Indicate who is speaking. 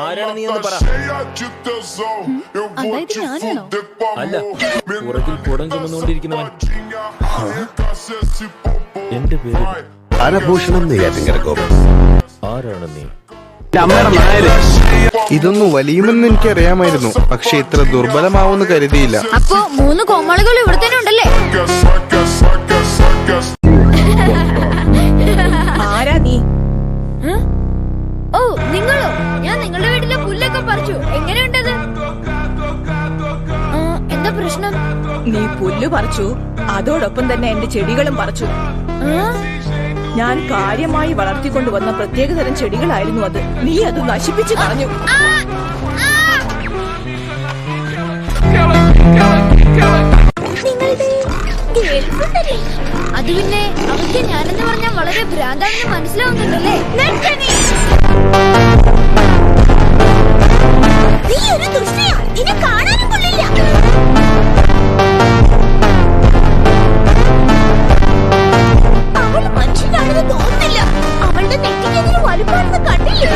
Speaker 1: ആരാണ് നീ എന്ന് പറ.
Speaker 2: അതായത് ഞാനാണോ?
Speaker 1: അല്ല, പുറകിൽ കുടം ചുമന്നുകൊണ്ടിരിക്കുന്നവൻ. എന്റെ പേര്
Speaker 3: ആരഭൂഷണം നെയ്യാറ്റിൻകര ഗോപൻ.
Speaker 1: ആരാണ് നീ?
Speaker 4: ഇതൊന്നും വലിയുമെന്ന് എനിക്കറിയാമായിരുന്നു, പക്ഷെ ഇത്ര ദുർബലമാവെന്ന് കരുതിയില്ല.
Speaker 2: അപ്പോ 3 കോമാളികൾ ഇവിടെ തന്നെ ഉണ്ടല്ലേ?
Speaker 5: ആരാ നീ?
Speaker 2: ഓ, നിങ്ങളോ? ഞാൻ നിങ്ങളുടെ വീട്ടിലെ പുല്ലൊക്കെ പറിച്ചു. എങ്ങനെയുണ്ടത്? എന്താ പ്രശ്നം?
Speaker 5: നീ പുല്ല് പറിച്ചു, അതോടൊപ്പം തന്നെ എന്റെ ചെടികളും പറിച്ചു. ഞാൻ കാര്യമായി വളർത്തിക്കൊണ്ടുവന്ന പ്രത്യേകതരം ചെടികളായിരുന്നു അത്. നീ അത് നശിപ്പിച്ചു കളഞ്ഞു.
Speaker 2: അത് പിന്നെ അവർക്ക് ഞാനെന്ന് പറഞ്ഞാൽ വളരെ ഭ്രാന്താണെന്ന് മനസ്സിലാവുന്നുണ്ടല്ലേ? നീ ഒരു ദുഷ്ടയാ, നിന്നെ കാണാനും കൊള്ളില്ല. അവൾ മനുഷ്യനാണെന്ന് തോന്നുന്നില്ല. അവളുടെ നെറ്റിക്കെതിരെ വലുപ്പാണെന്ന് കണ്ടില്ലേ?